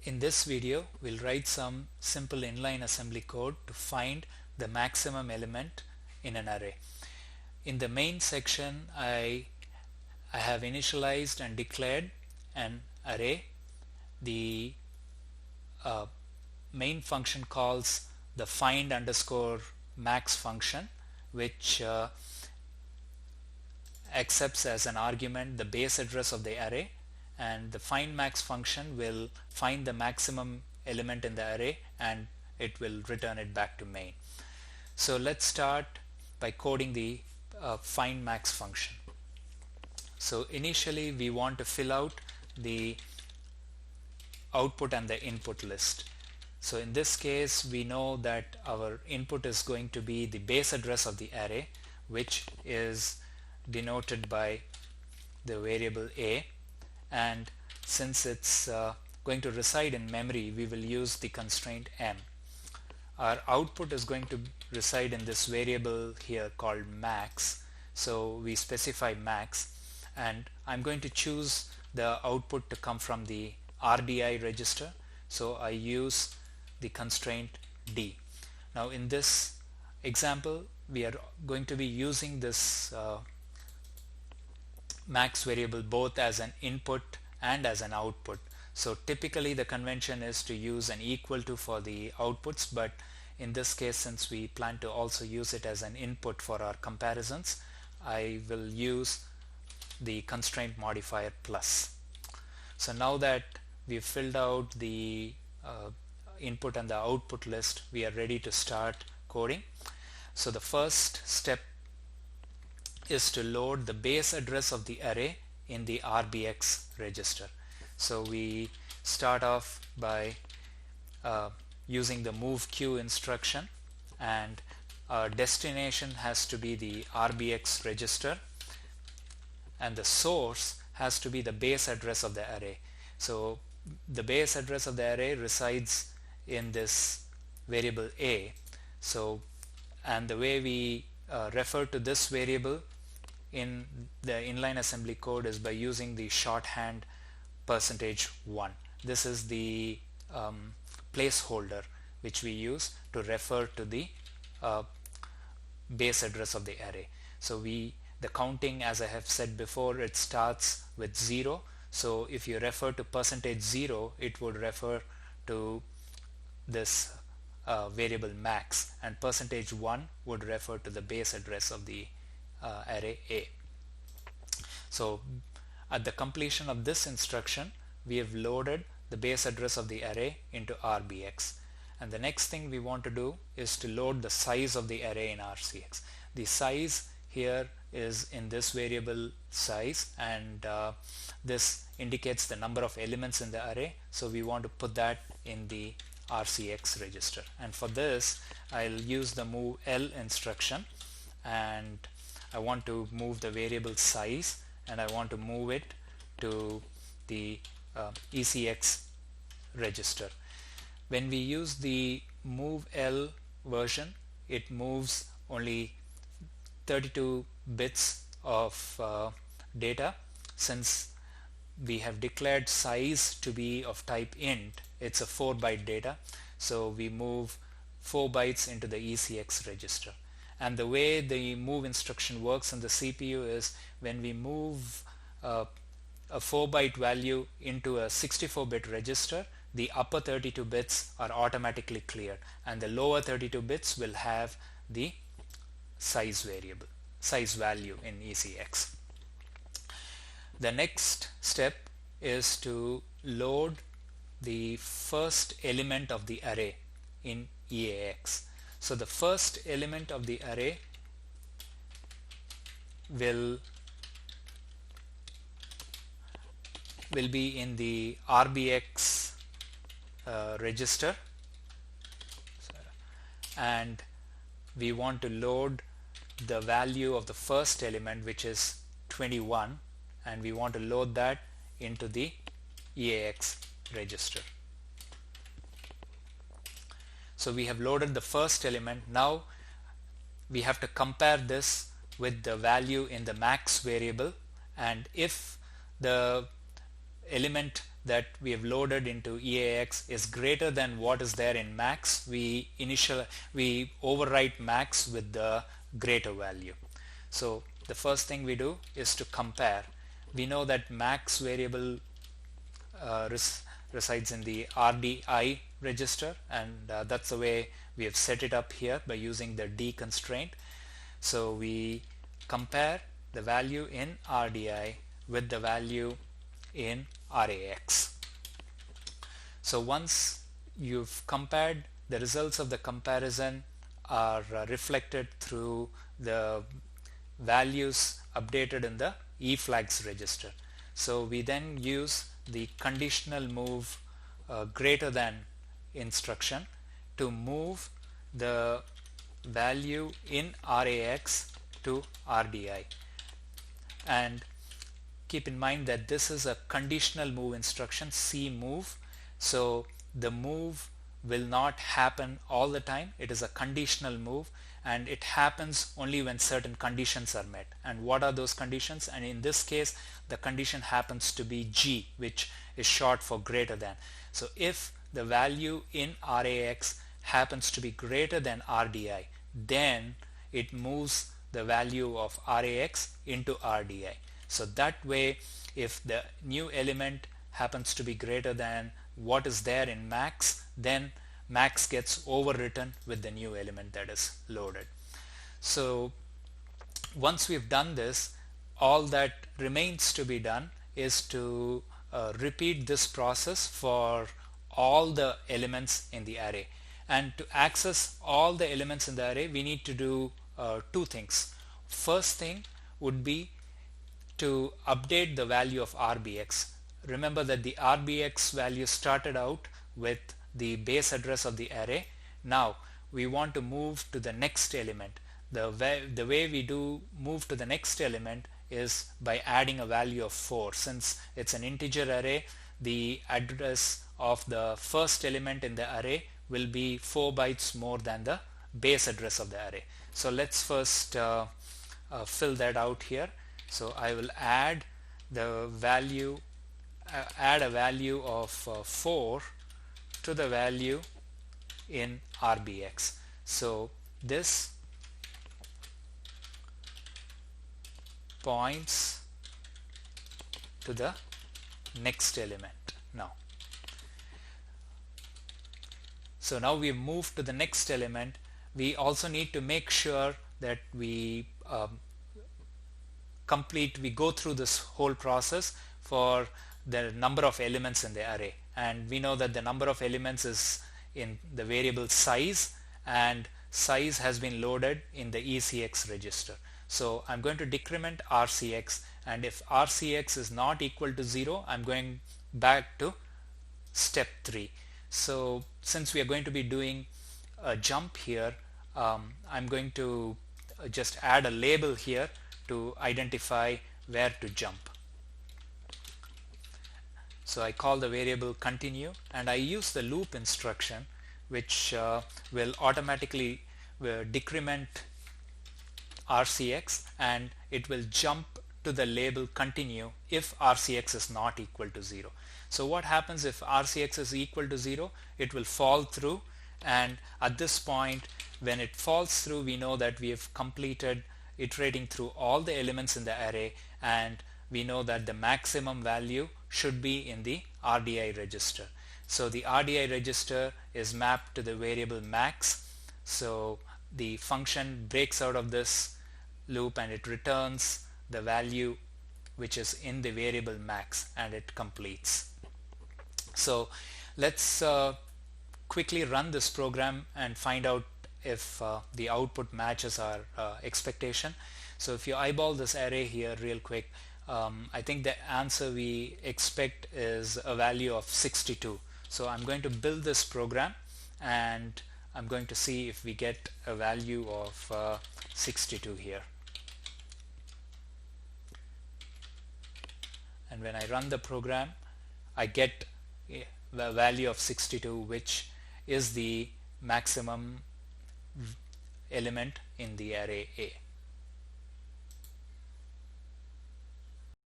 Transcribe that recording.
In this video, we'll write some simple inline assembly code to find the maximum element in an array. In the main section, I have initialized and declared an array. The main function calls the find underscore max function, which accepts as an argument the base address of the array, and the find max function will find the maximum element in the array and it will return it back to main. So let's start by coding the find max function. So initially we want to fill out the output and the input list. So in this case we know that our input is going to be the base address of the array, which is denoted by the variable a, and since it's going to reside in memory, we will use the constraint m. Our output is going to reside in this variable here called max, so we specify max, and I'm going to choose the output to come from the RDI register, so I use the constraint d. Now in this example we are going to be using this max variable both as an input and as an output. So typically the convention is to use an equal to for the outputs, but in this case, since we plan to also use it as an input for our comparisons, I will use the constraint modifier plus. So now that we've filled out the input and the output list, we are ready to start coding. So the first step is to load the base address of the array in the RBX register. So we start off by using the movq instruction, and our destination has to be the RBX register and the source has to be the base address of the array. So the base address of the array resides in this variable a. So, and the way we refer to this variable in the inline assembly code is by using the shorthand %1. This is the placeholder which we use to refer to the base address of the array. So the counting, as I have said before, it starts with 0. So if you refer to %0, it would refer to this variable max, and %1 would refer to the base address of the array a. So at the completion of this instruction, we have loaded the base address of the array into RBX, and the next thing we want to do is to load the size of the array in RCX. The size here is in this variable size, and this indicates the number of elements in the array, so we want to put that in the RCX register. And for this I'll use the movl instruction, and I want to move the variable size and I want to move it to the ECX register. When we use the movl version, it moves only 32 bits of data. Since we have declared size to be of type int, it's a 4-byte data, so we move 4 bytes into the ECX register. And the way the move instruction works in the CPU is when we move a 4-byte value into a 64-bit register, the upper 32 bits are automatically cleared and the lower 32 bits will have the size value in ECX. The next step is to load the first element of the array in EAX. So the first element of the array will be in the RBX register, and we want to load the value of the first element, which is 21, and we want to load that into the EAX register. So we have loaded the first element. Now we have to compare this with the value in the max variable, and if the element that we have loaded into EAX is greater than what is there in max, we overwrite max with the greater value. So the first thing we do is to compare. We know that max variable resides in the RDI register, and that's the way we have set it up here by using the D constraint. So we compare the value in RDI with the value in RAX. So once you've compared, the results of the comparison are reflected through the values updated in the eFlags register. So we then use the conditional move greater than instruction to move the value in RAX to RDI. And keep in mind that this is a conditional move instruction, cmov. So the move will not happen all the time. It is a conditional move, and it happens only when certain conditions are met. And what are those conditions? And in this case, the condition happens to be G, which is short for greater than. So if the value in RAX happens to be greater than RDI, then it moves the value of RAX into RDI. So that way, if the new element happens to be greater than what is there in max, then max gets overwritten with the new element that is loaded. So once we've done this, all that remains to be done is to repeat this process for all the elements in the array. And to access all the elements in the array, we need to do two things. First thing would be to update the value of RBX. Remember that the RBX value started out with the base address of the array. Now we want to move to the next element. The way we do move to the next element is by adding a value of 4. Since it's an integer array, the address of the first element in the array will be 4 bytes more than the base address of the array. So let's first fill that out here. So I will add the value, add a value of 4 to the value in RBX. So this points to the next element now. So now we have moved to the next element. We also need to make sure that we go through this whole process for the number of elements in the array, and we know that the number of elements is in the variable size, and size has been loaded in the ECX register. So I'm going to decrement RCX, and if RCX is not equal to 0, I'm going back to step 3. So since we are going to be doing a jump here, I'm going to just add a label here to identify where to jump. So I call the variable continue, and I use the loop instruction, which will automatically decrement RCX, and it will jump to the label continue if RCX is not equal to 0. So what happens if RCX is equal to 0? It will fall through, and at this point, when it falls through, we know that we have completed iterating through all the elements in the array, and we know that the maximum value should be in the RDI register. So the RDI register is mapped to the variable max. So the function breaks out of this loop and it returns the value which is in the variable max, and it completes. So let's quickly run this program and find out if the output matches our expectation. So if you eyeball this array here real quick, I think the answer we expect is a value of 62. So I'm going to build this program, and I'm going to see if we get a value of 62 here. And when I run the program, I get the value of 62, which is the maximum element in the array A.